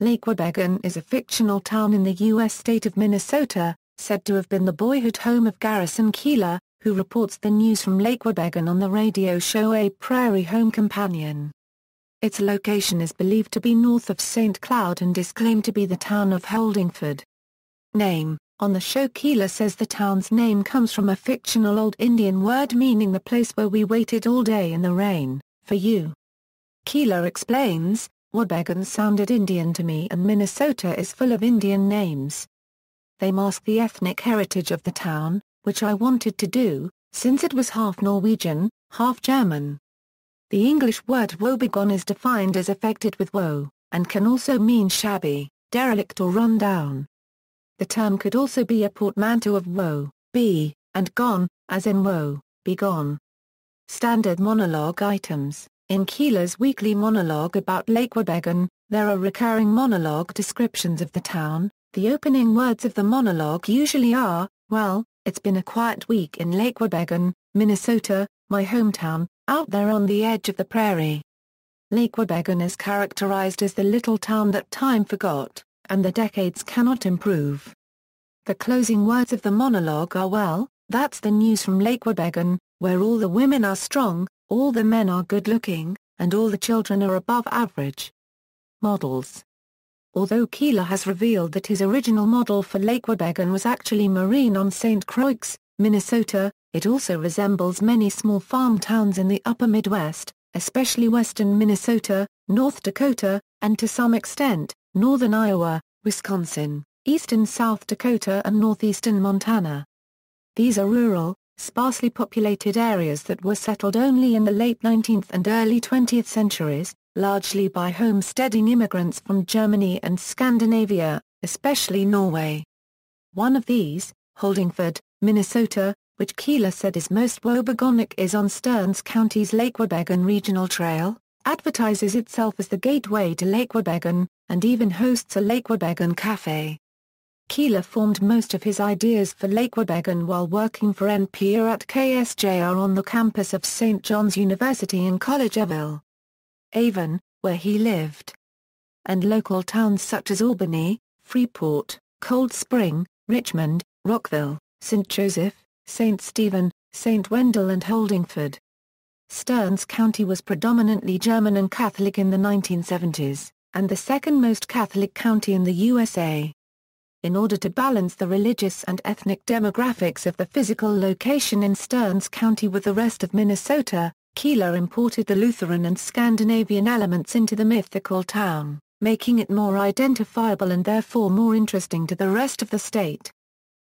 Lake Wobegon is a fictional town in the U.S. state of Minnesota, said to have been the boyhood home of Garrison Keillor, who reports the news from Lake Wobegon on the radio show A Prairie Home Companion. Its location is believed to be north of St. Cloud and is claimed to be the town of Holdingford. Name: on the show Keillor says the town's name comes from a fictional old Indian word meaning the place where we waited all day in the rain, for you. Keillor explains, Wobegon sounded Indian to me and Minnesota is full of Indian names. They mask the ethnic heritage of the town, which I wanted to do, since it was half Norwegian, half German. The English word wobegon is defined as affected with woe, and can also mean shabby, derelict or run down. The term could also be a portmanteau of woe, be, and gone, as in woe, be gone. Standard monologue items: in Keillor's weekly monologue about Lake Wobegon, there are recurring monologue descriptions of the town. The opening words of the monologue usually are, well, it's been a quiet week in Lake Wobegon, Minnesota, my hometown, out there on the edge of the prairie. Lake Wobegon is characterized as the little town that time forgot, and the decades cannot improve. The closing words of the monologue are, well, that's the news from Lake Wobegon, where all the women are strong, all the men are good-looking, and all the children are above average. Models. Although Keillor has revealed that his original model for Lake Wobegon was actually marine on St. Croix, Minnesota, it also resembles many small farm towns in the upper Midwest, especially western Minnesota, North Dakota, and to some extent, northern Iowa, Wisconsin, eastern South Dakota and northeastern Montana. These are rural, sparsely populated areas that were settled only in the late 19th and early 20th centuries, largely by homesteading immigrants from Germany and Scandinavia, especially Norway. One of these, Holdingford, Minnesota, which Keillor said is most Wobegonic, is on Stearns County's Lake Wobegon Regional Trail, advertises itself as the gateway to Lake Wobegon, and even hosts a Lake Wobegon cafe. Keillor formed most of his ideas for Lake Wobegon while working for NPR at KSJR on the campus of St. John's University in Collegeville, Avon, where he lived. And local towns such as Albany, Freeport, Cold Spring, Richmond, Rockville, St. Joseph, St. Stephen, St. Wendell and Holdingford. Stearns County was predominantly German and Catholic in the 1970s, and the second most Catholic county in the USA. In order to balance the religious and ethnic demographics of the physical location in Stearns County with the rest of Minnesota, Keillor imported the Lutheran and Scandinavian elements into the mythical town, making it more identifiable and therefore more interesting to the rest of the state.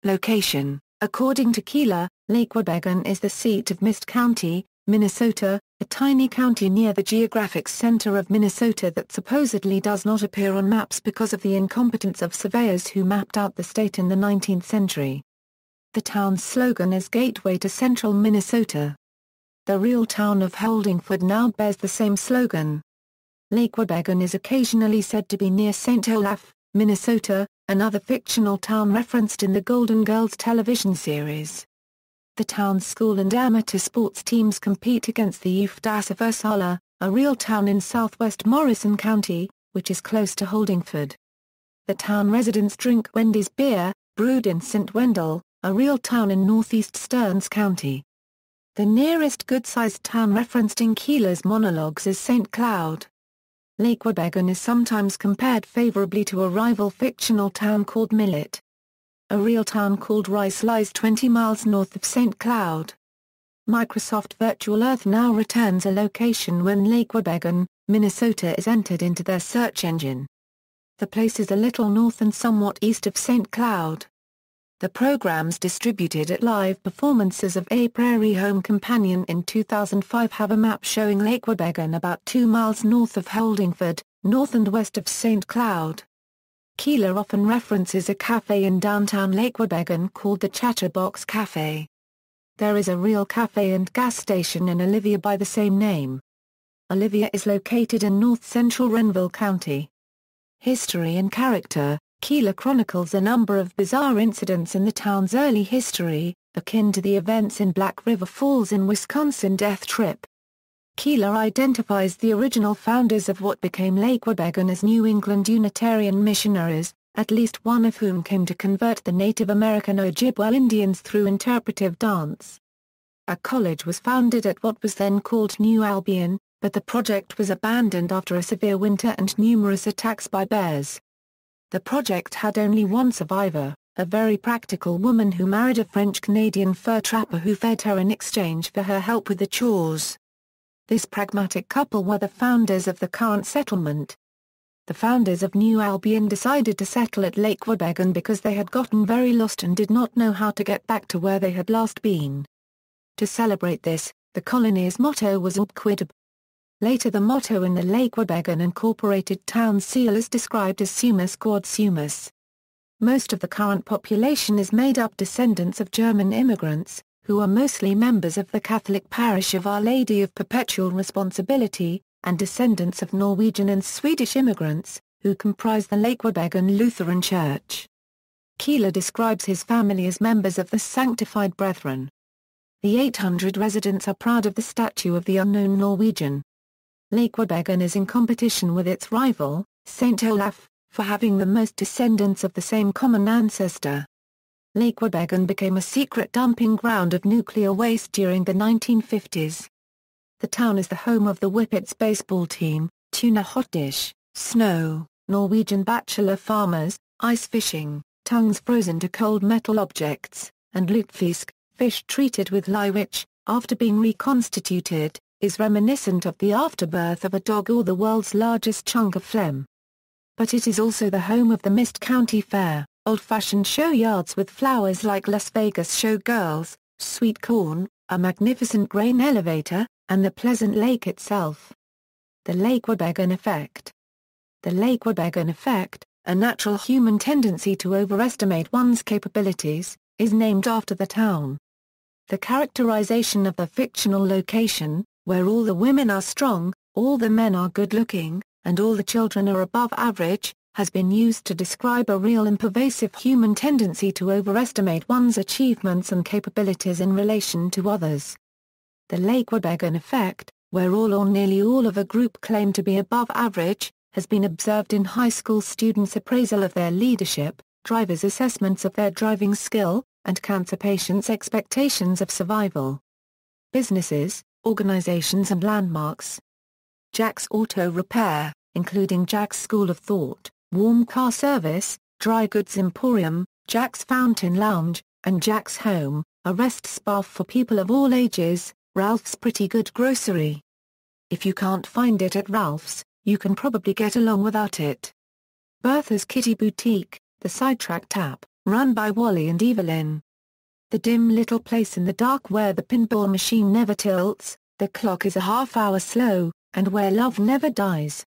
Location: according to Keillor, Lake Wobegon is the seat of Mist County, Minnesota, a tiny county near the geographic center of Minnesota that supposedly does not appear on maps because of the incompetence of surveyors who mapped out the state in the 19th century. The town's slogan is Gateway to Central Minnesota. The real town of Holdingford now bears the same slogan. Lake Wobegon is occasionally said to be near St. Olaf, Minnesota, another fictional town referenced in the Golden Girls television series. The town's school and amateur sports teams compete against the UFDAS of Ursula, a real town in southwest Morrison County, which is close to Holdingford. The town residents drink Wendy's beer, brewed in St. Wendell, a real town in northeast Stearns County. The nearest good-sized town referenced in Keillor's monologues is St. Cloud. Lake Wobegon is sometimes compared favorably to a rival fictional town called Millet. A real town called Rice lies 20 miles north of St. Cloud. Microsoft Virtual Earth now returns a location when Lake Wobegon, Minnesota is entered into their search engine. The place is a little north and somewhat east of St. Cloud. The programs distributed at live performances of A Prairie Home Companion in 2005 have a map showing Lake Wobegon about 2 miles north of Holdingford, north and west of St. Cloud. Keillor often references a cafe in downtown Lake Wobegon called the Chatterbox Cafe. There is a real cafe and gas station in Olivia by the same name. Olivia is located in north-central Renville County. History and character: Keillor chronicles a number of bizarre incidents in the town's early history, akin to the events in Black River Falls in Wisconsin Death Trip. Keillor identifies the original founders of what became Lake Wobegon as New England Unitarian missionaries, at least one of whom came to convert the Native American Ojibwa Indians through interpretive dance. A college was founded at what was then called New Albion, but the project was abandoned after a severe winter and numerous attacks by bears. The project had only one survivor, a very practical woman who married a French-Canadian fur trapper who fed her in exchange for her help with the chores. This pragmatic couple were the founders of the current settlement. The founders of New Albion decided to settle at Lake Wobegon because they had gotten very lost and did not know how to get back to where they had last been. To celebrate this, the colony's motto was Up Quidab. Later the motto in the Lake Wobegon Incorporated town seal is described as Sumus Quod Sumus. Most of the current population is made up descendants of German immigrants, who are mostly members of the Catholic parish of Our Lady of Perpetual Responsibility, and descendants of Norwegian and Swedish immigrants, who comprise the Lake Wobegon Lutheran Church. Keillor describes his family as members of the Sanctified Brethren. The 800 residents are proud of the statue of the unknown Norwegian. Lake Wobegon is in competition with its rival, St. Olaf, for having the most descendants of the same common ancestor. Lake Wobegon became a secret dumping ground of nuclear waste during the 1950s. The town is the home of the Whippets baseball team, tuna hot dish, snow, Norwegian bachelor farmers, ice fishing, tongues frozen to cold metal objects, and lutefisk, fish treated with lye which, after being reconstituted, is reminiscent of the afterbirth of a dog or the world's largest chunk of phlegm. But it is also the home of the Mist County Fair, old-fashioned show yards with flowers like Las Vegas showgirls, sweet corn, a magnificent grain elevator, and the pleasant lake itself. The Lake Wobegon Effect. The Lake Wobegon Effect, a natural human tendency to overestimate one's capabilities, is named after the town. The characterization of the fictional location, where all the women are strong, all the men are good-looking, and all the children are above average, has been used to describe a real and pervasive human tendency to overestimate one's achievements and capabilities in relation to others. The Lake Wobegon Effect, where all or nearly all of a group claim to be above average, has been observed in high school students' appraisal of their leadership, drivers' assessments of their driving skill, and cancer patients' expectations of survival. Businesses, organizations and landmarks. Jack's Auto Repair, including Jack's School of Thought, Warm Car Service, Dry Goods Emporium, Jack's Fountain Lounge, and Jack's Home, a rest spa for people of all ages, Ralph's Pretty Good Grocery. If you can't find it at Ralph's, you can probably get along without it. Bertha's Kitty Boutique, the Sidetrack Tap, run by Wally and Evelyn. The dim little place in the dark where the pinball machine never tilts, the clock is a half-hour slow, and where love never dies.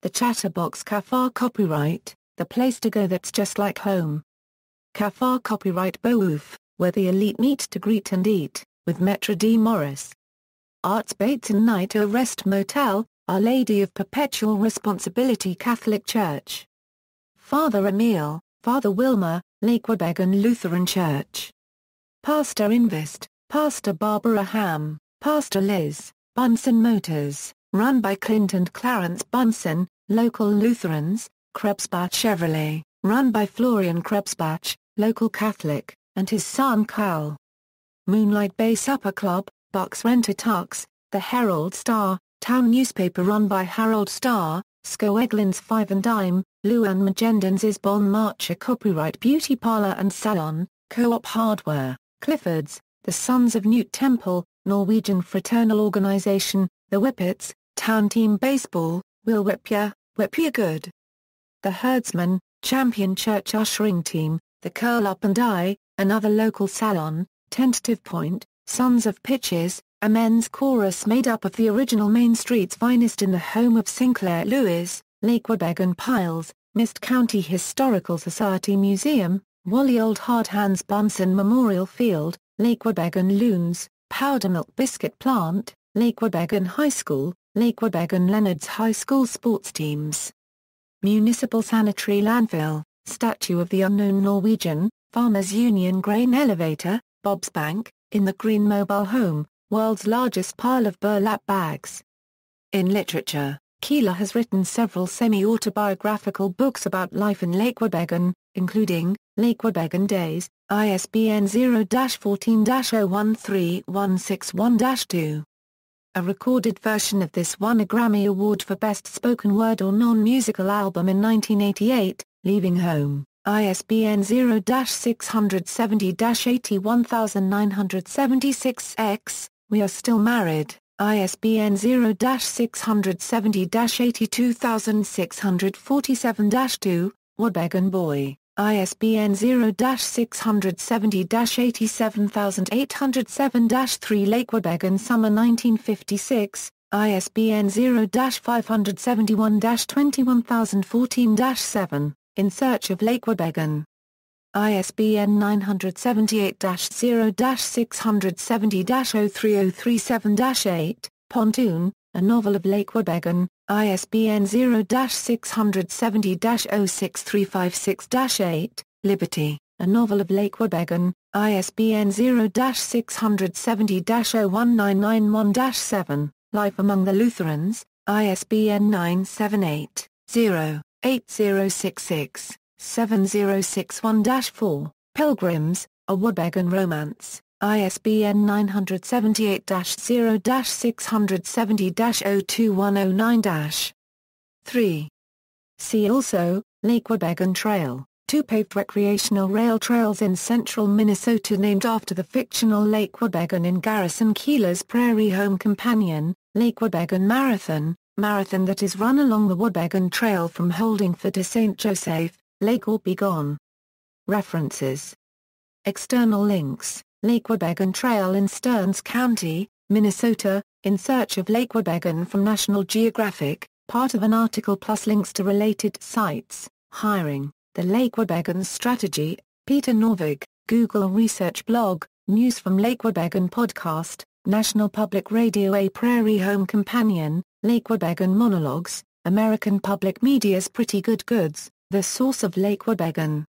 The Chatterbox Café Copyright, the place to go that's just like home. Café Copyright Beauouf, where the elite meet to greet and eat, with Metra D. Morris. Arts Bates and Night O Rest Motel, Our Lady of Perpetual Responsibility Catholic Church. Father Emil, Father Wilmer, Lake Wobegon Lutheran Church. Pastor Invest, Pastor Barbara Ham, Pastor Liz, Bunsen Motors, run by Clint and Clarence Bunsen, local Lutherans, Krebsbach Chevrolet, run by Florian Krebsbach, local Catholic, and his son Cal. Moonlight Bay Supper Club, Bucks Rent-A-Tux, The Herald Star, town newspaper run by Harold Starr, Skoeglin's Five and Dime, Luan Magendans' Bon Marcher Copyright Beauty Parlor and Salon, Co-op Hardware, Clifford's, The Sons of Newt Temple, Norwegian Fraternal Organization, The Whippets, Town Team Baseball, Will Whippya Good. The Herdsman, Champion Church Ushering Team, The Curl Up and I, another local salon, Tentative Point, Sons of Pitches, a men's chorus made up of the original Main Street's finest in the home of Sinclair Lewis, Lake Wobegon Piles, Mist County Historical Society Museum, Wally Old Hard Hands Bunsen Memorial Field, Lake Wobegon Loons, Powdermilk Biscuit Plant, Lake Wobegon High School, Lake Wobegon Leonard's High School sports teams. Municipal Sanitary Landfill, Statue of the Unknown Norwegian, Farmers Union Grain Elevator, Bob's Bank, In the Green Mobile Home, world's largest pile of burlap bags. In literature, Keillor has written several semi-autobiographical books about life in Lake Wobegon, including Lake Wobegon Days, ISBN 0-14-013161-2. A recorded version of this won a Grammy Award for Best Spoken Word or Non-Musical Album in 1988, Leaving Home, ISBN 0-670-81976-X, We Are Still Married, ISBN 0-670-82647-2, Wobegon Boy, ISBN 0-670-87807-3 Lake Wobegon Summer 1956, ISBN 0-571-21014-7, In Search of Lake Wobegon. ISBN 978-0-670-03037-8, Pontoon, A Novel of Lake Wobegon, ISBN 0-670-06356-8, Liberty, A Novel of Lake Wobegon, ISBN 0-670-01991-7, Life Among the Lutherans, ISBN 978-0-8066-7061-4, Pilgrims, A Wobegon Romance, ISBN 978-670-02109-3. See also, Lake Wobegon Trail, 2 paved recreational rail trails in central Minnesota named after the fictional Lake Wobegon in Garrison Keillor's Prairie Home Companion, Lake Wobegon Marathon, marathon that is run along the Wobegon Trail from Holdingford to St. Joseph, Lake Wobegon. References. External links. Lake Wobegon Trail in Stearns County, Minnesota, In Search of Lake Wobegon from National Geographic, part of an article plus links to related sites. Hiring, The Lake Wobegon Strategy, Peter Norvig, Google Research Blog, News from Lake Wobegon Podcast, National Public Radio A Prairie Home Companion, Lake Wobegon Monologues, American Public Media's Pretty Good Goods, The Source of Lake Wobegon.